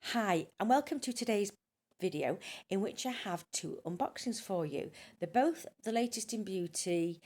Hi, and welcome to today's video in which I have two unboxings for you. They're both the latest in beauty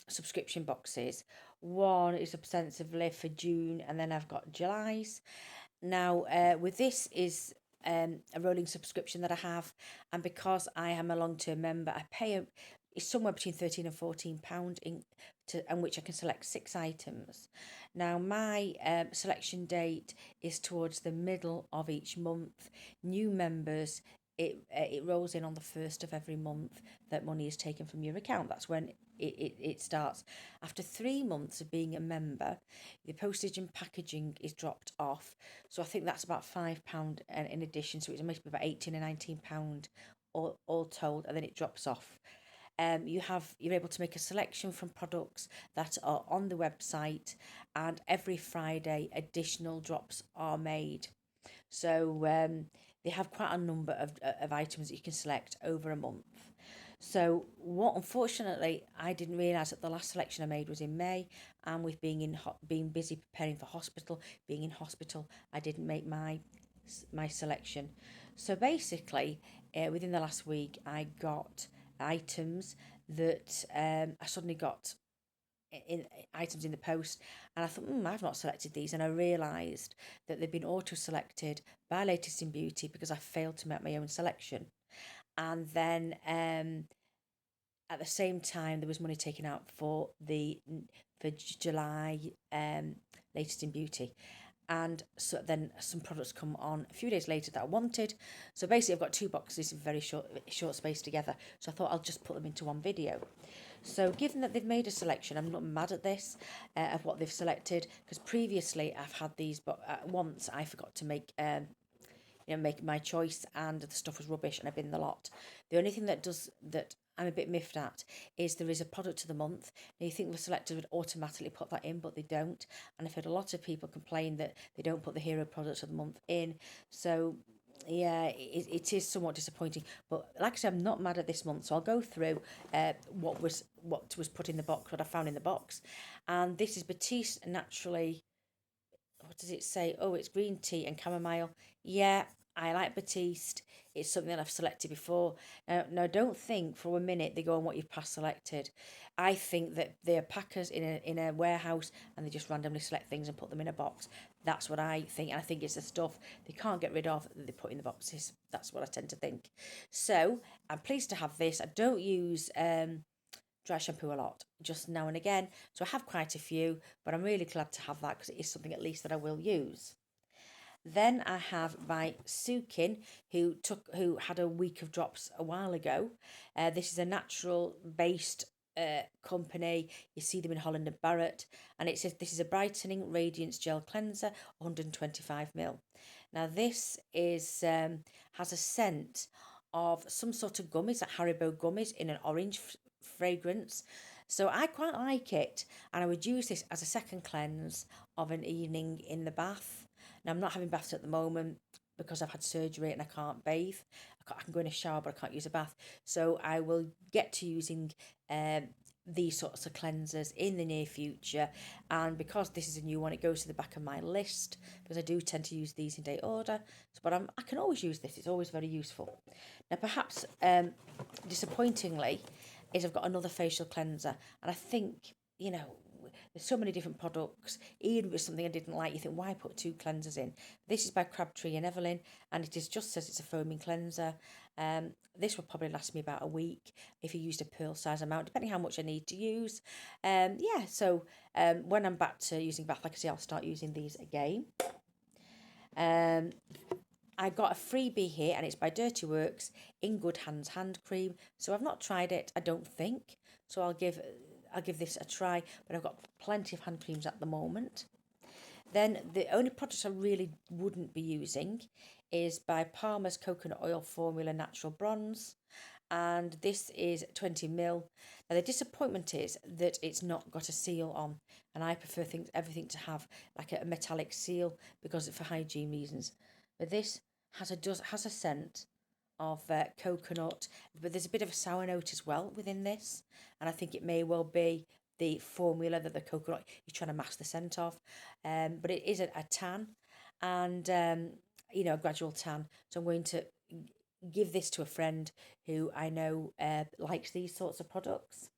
subscription boxes. One is ostensibly for June, and then I've got July's. Now, with this is a rolling subscription that I have, and because I am a long-term member, I pay it's somewhere between £13 and £14 and which I can select 6 items. Now, my selection date is towards the middle of each month. New members, it rolls in on the first of every month that money is taken from your account. That's when it starts. After 3 months of being a member, the postage and packaging is dropped off. So I think that's about £5 and in addition. So it must be about 18 and £19 all told, and then it drops off. You're able to make a selection from products that are on the website, and every Friday additional drops are made. So they have quite a number of items that you can select over a month. So what unfortunately I didn't realise that the last selection I made was in May, and with being busy preparing for hospital, being in hospital, I didn't make my selection. So basically, within the last week, I got items that I suddenly got in items in the post, and I thought, I've not selected these, and I realised that they've been auto selected by Latest in Beauty because I failed to make my own selection. And then at the same time, there was money taken out for July Latest in Beauty. And so then some products come on a few days later that I wanted. So basically, I've got two boxes in very short space together. So I thought I'll just put them into one video. So given that they've made a selection, I'm not mad at this of what they've selected, because previously I've had these, but once I forgot to make my choice, and the stuff was rubbish and I binned the lot. The only thing that I'm a bit miffed at is there is a product of the month. Now you think the selector would automatically put that in, but they don't. And I've heard a lot of people complain that they don't put the hero product of the month in. So yeah, it is somewhat disappointing. But like I said, I'm not mad at this month, so I'll go through what was put in the box, what I found in the box, and this is Batiste Naturally. What does it say? Oh, it's green tea and chamomile. Yeah, I like Batiste. It's something that I've selected before. Now, don't think for a minute they go on what you've past selected. I think that they're packers in a warehouse, and they just randomly select things and put them in a box. That's what I think. And I think it's the stuff they can't get rid of that they put in the boxes. That's what I tend to think. So I'm pleased to have this. I don't use dry shampoo a lot, just now and again. So I have quite a few, but I'm really glad to have that because it is something at least that I will use. Then I have my Sukin, who had a week of drops a while ago. This is a natural based company. You see them in Holland and Barrett, and it says this is a brightening radiance gel cleanser, 125 ml. Now this is has a scent of some sort of gummies, like Haribo gummies, in an orange fragrance. So I quite like it, and I would use this as a second cleanse of an evening in the bath. Now I'm not having baths at the moment because I've had surgery and I can't bathe. I can go in a shower, but I can't use a bath. So I will get to using um, these sorts of cleansers in the near future. And because this is a new one, it goes to the back of my list because I do tend to use these in day order. So, but I can always use this. It's always very useful. Now, perhaps disappointingly, is I've got another facial cleanser, and I think there's so many different products. Even if it's something I didn't like, you think, why put two cleansers in? This is by Crabtree and Evelyn, and it is just says it's a foaming cleanser. This will probably last me about a week if you used a pearl size amount, depending how much I need to use. Yeah, so when I'm back to using bath, like I say, I'll start using these again. I got a freebie here, and it's by Dirty Works, In Good Hands hand cream. So I've not tried it, I don't think. So I'll give this a try, but I've got plenty of hand creams at the moment. Then the only product I really wouldn't be using is by Palmer's Coconut Oil Formula Natural Bronze, and this is 20 ml. Now the disappointment is that it's not got a seal on, and I prefer everything to have like a metallic seal because for hygiene reasons. But this has a scent of coconut, but there's a bit of a sour note as well within this, and I think it may well be the formula that the coconut you're trying to mask the scent of. But it is a tan, and a gradual tan. So I'm going to give this to a friend who I know likes these sorts of products.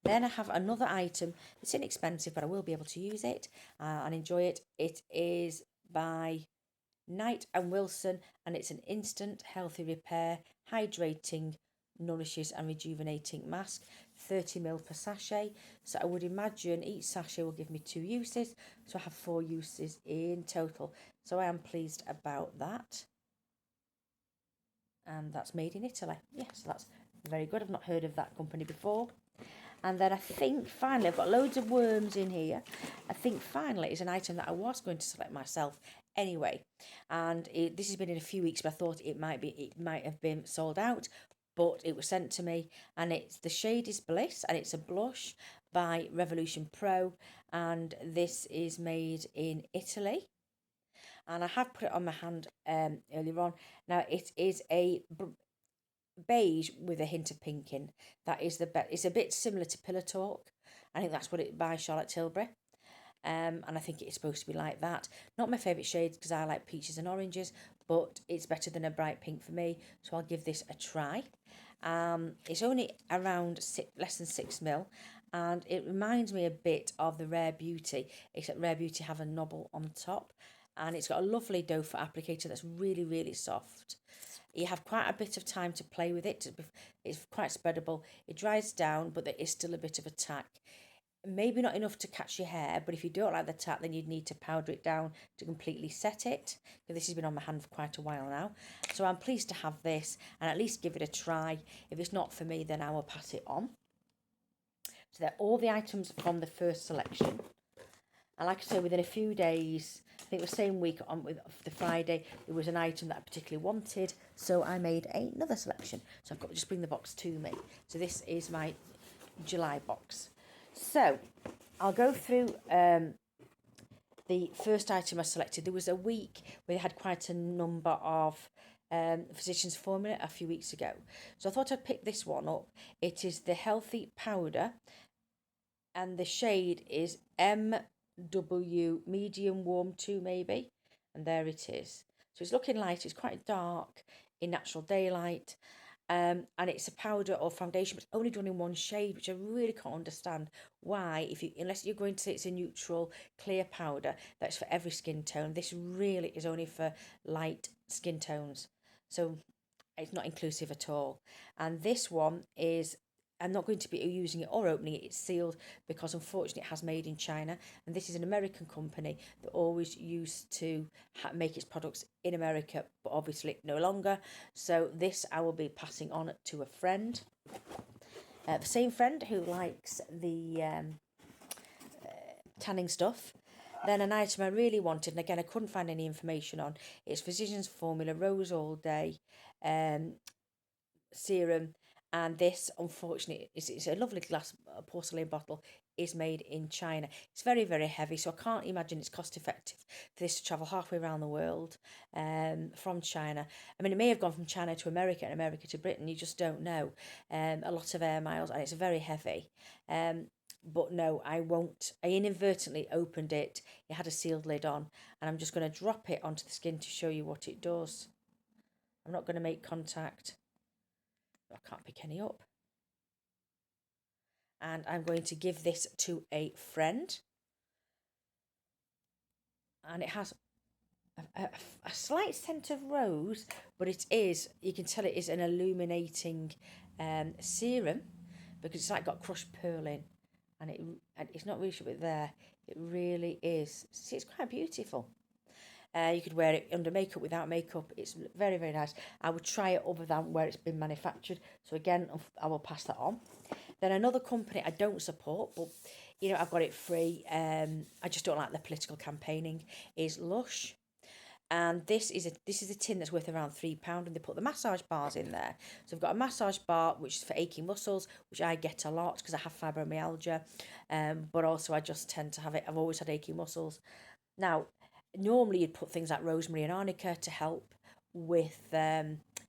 Then I have another item. It's inexpensive, but I will be able to use it and enjoy it. It is by Knight and Wilson, and it's an instant healthy repair, hydrating, nourishes and rejuvenating mask, 30 ml per sachet. So I would imagine each sachet will give me 2 uses, so I have 4 uses in total. So I am pleased about that. And that's made in Italy. Yes, that's very good. I've not heard of that company before. And then I think finally, I've got loads of worms in here. I think finally is an item that I was going to select myself anyway. And this has been in a few weeks, but I thought it might have been sold out, but it was sent to me. And it's the shade is Bliss, and it's a blush by Revolution Pro. And this is made in Italy. And I have put it on my hand earlier on. Now it is a beige with a hint of pink in. That is the best. It's a bit similar to Pillow Talk. I think that's what it by Charlotte Tilbury. And I think it's supposed to be like that. Not my favourite shades because I like peaches and oranges, but it's better than a bright pink for me. So I'll give this a try. It's only around less than 6 ml, and it reminds me a bit of the Rare Beauty, except Rare Beauty have a knobble on top, and it's got a lovely doe foot applicator that's really, really soft. You have quite a bit of time to play with it. It's quite spreadable. It dries down, but there is still a bit of a tack. Maybe not enough to catch your hair, but if you don't like the tack, then you'd need to powder it down to completely set it. Because this has been on my hand for quite a while now. So I'm pleased to have this and at least give it a try. If it's not for me, then I will pass it on. So they're all the items from the first selection. And like I say, within a few days, I think the same week on with the Friday, there was an item that I particularly wanted. So I made another selection. So I've got to just bring the box to me. So this is my July box. So I'll go through the first item I selected. There was a week where they had quite a number of Physicians Formula a few weeks ago. So I thought I'd pick this one up. It is the Healthy Powder, and the shade is MW Medium Warm 2 maybe. And there it is. So it's looking light. It's quite dark in natural daylight. And it's a powder or foundation, but it's only done in one shade, which I really can't understand why. Unless you're going to say it's a neutral, clear powder that's for every skin tone, this really is only for light skin tones. So it's not inclusive at all. And this one is, I'm not going to be using it or opening it. It's sealed because unfortunately it has made in China, and this is an American company that always used to make its products in America, but obviously no longer. So this I will be passing on to a friend, the same friend who likes the tanning stuff. Then an item I really wanted, and again I couldn't find any information on, it's Physicians Formula Rose All Day serum. And this, unfortunately, it's a lovely glass porcelain bottle, is made in China. It's very, very heavy, so I can't imagine it's cost effective for this to travel halfway around the world from China. I mean, it may have gone from China to America and America to Britain, you just don't know. A lot of air miles, and it's very heavy. But no, I won't. I inadvertently opened it. It had a sealed lid on, and I'm just going to drop it onto the skin to show you what it does. I'm not going to make contact. I can't pick any up. And I'm going to give this to a friend. And it has a slight scent of rose, but it is, you can tell it is an illuminating serum, because it's like got crushed pearl in. And it's not really sure bit there. It really is. See, it's quite beautiful. You could wear it under makeup, without makeup. It's very, very nice. I would try it other than where it's been manufactured. So again, I will pass that on. Then another company I don't support, but I've got it free. I just don't like the political campaigning, is Lush. And this is a tin that's worth around £3, and they put the massage bars in there. So I've got a massage bar which is for aching muscles, which I get a lot because I have fibromyalgia, but also I just tend to have it. I've always had aching muscles. Now, normally you'd put things like rosemary and arnica to help with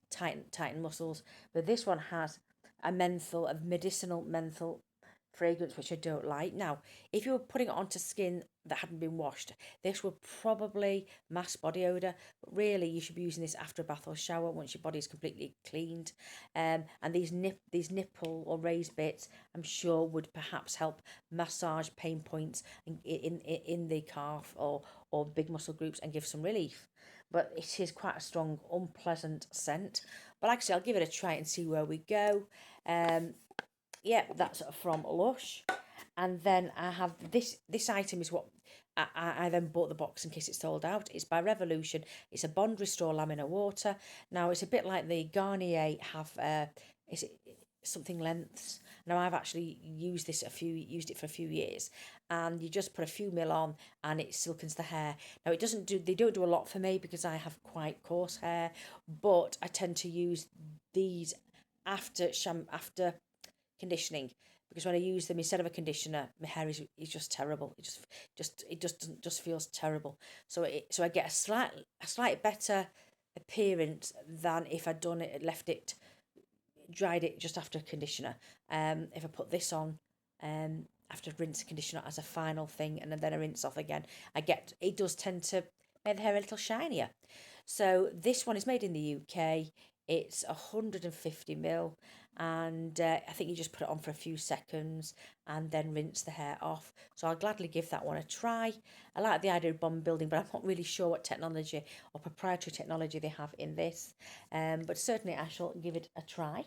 tighten muscles, but this one has a medicinal menthol fragrance, which I don't like. Now, if you were putting it onto skin that hadn't been washed, this would probably mask body odour. But really, you should be using this after a bath or shower once your body is completely cleaned. And these nipple or raised bits, I'm sure, would perhaps help massage pain points in the calf or big muscle groups and give some relief. But it is quite a strong, unpleasant scent. But like I say, I'll give it a try and see where we go. Yeah, that's from Lush. And then I have this item is what I then bought the box in case it sold out. It's by Revolution. It's a Bond Restore Lamina Water. Now it's a bit like the Garnier have is it something lengths. Now I've actually used it for a few years, and you just put a few mil on and it silkens the hair. Now they don't do a lot for me because I have quite coarse hair, but I tend to use these after conditioning, because when I use them instead of a conditioner, my hair is just terrible. It just feels terrible. So I get a slight better appearance than if I'd done it, dried it just after a conditioner. If I put this on, after rinse and conditioner as a final thing, and then I rinse off again, it does tend to make the hair a little shinier. So this one is made in the UK. It's 150 ml, and I think you just put it on for a few seconds and then rinse the hair off. So I'll gladly give that one a try. I like the idea of bond building, but I'm not really sure what technology or proprietary technology they have in this. But certainly I shall give it a try.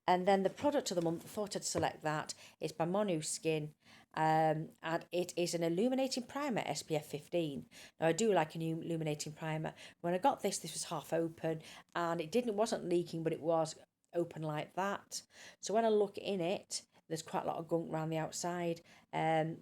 And then the product of the month, I thought I'd select that. It's by Monu Skin. And it is an illuminating primer, SPF 15. Now I do like an illuminating primer. When I got this was half open, and it wasn't leaking, but it was open like that. So when I look in it, there's quite a lot of gunk around the outside,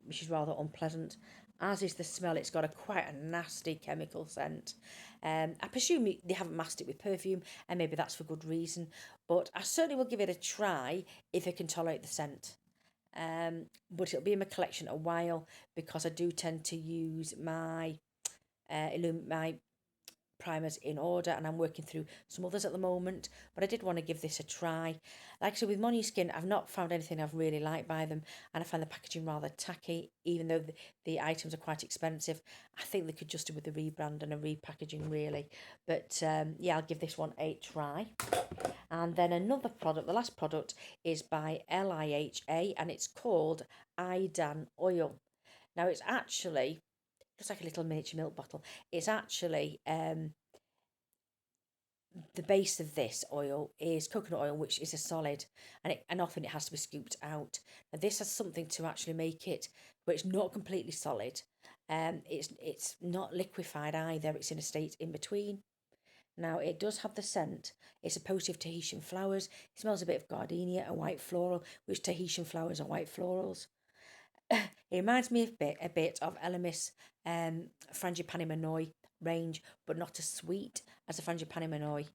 which is rather unpleasant. As is the smell. It's got quite a nasty chemical scent. I presume they haven't masked it with perfume, and maybe that's for good reason. But I certainly will give it a try if I can tolerate the scent. But it'll be in my collection a while, because I do tend to use my my primers in order, and I'm working through some others at the moment, but I did want to give this a try. Like I said, with Monu Skin, I've not found anything I've really liked by them, and I find the packaging rather tacky, even though the items are quite expensive. I think they could just do with a rebrand and a repackaging, really. But yeah, I'll give this one a try. And then another product, the last product, is by LIHA, and it's called Idan Oil. Now it's actually looks like a little miniature milk bottle. It's actually the base of this oil is coconut oil, which is a solid, and often it has to be scooped out. Now this has something to actually make it, but it's not completely solid. It's not liquefied either. It's in a state in between. Now it does have the scent. It's supposed to have Tahitian flowers. It smells a bit of gardenia, a white floral, which Tahitian flowers are white florals. It reminds me a bit of Elemis Frangipani Manoi range, but not as sweet as the Frangipani Manoi.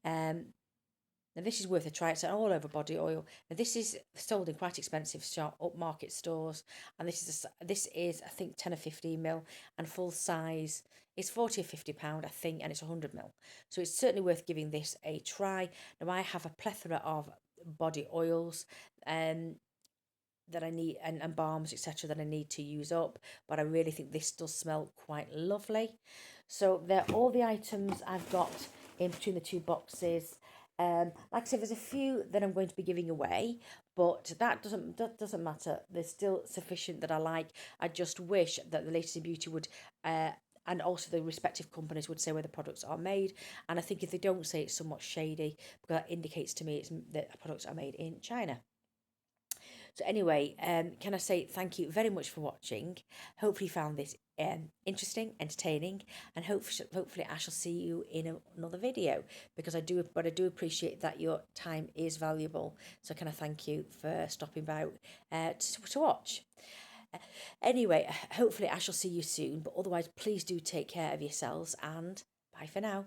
Now this is worth a try. It's an all over body oil. Now this is sold in quite expensive upmarket stores, and this is I think 10 or 15 ml, and full size is 40 or £50 I think, and it's 100 ml. So it's certainly worth giving this a try. Now I have a plethora of body oils that I need, and balms, etc., that I need to use up, but I really think this does smell quite lovely. So they're all the items I've got in between the two boxes. Like I said, there's a few that I'm going to be giving away, but that doesn't matter. There's still sufficient that I like. I just wish that the Latest in Beauty would and also the respective companies would say where the products are made. And I think if they don't say, it's somewhat shady, because that indicates to me that the products are made in China. So anyway, can I say thank you very much for watching. Hopefully you found this interesting, entertaining, and hopefully I shall see you in another video, because I do appreciate that your time is valuable. So can I thank you for stopping by to watch. Anyway, hopefully I shall see you soon, but otherwise please do take care of yourselves, and bye for now.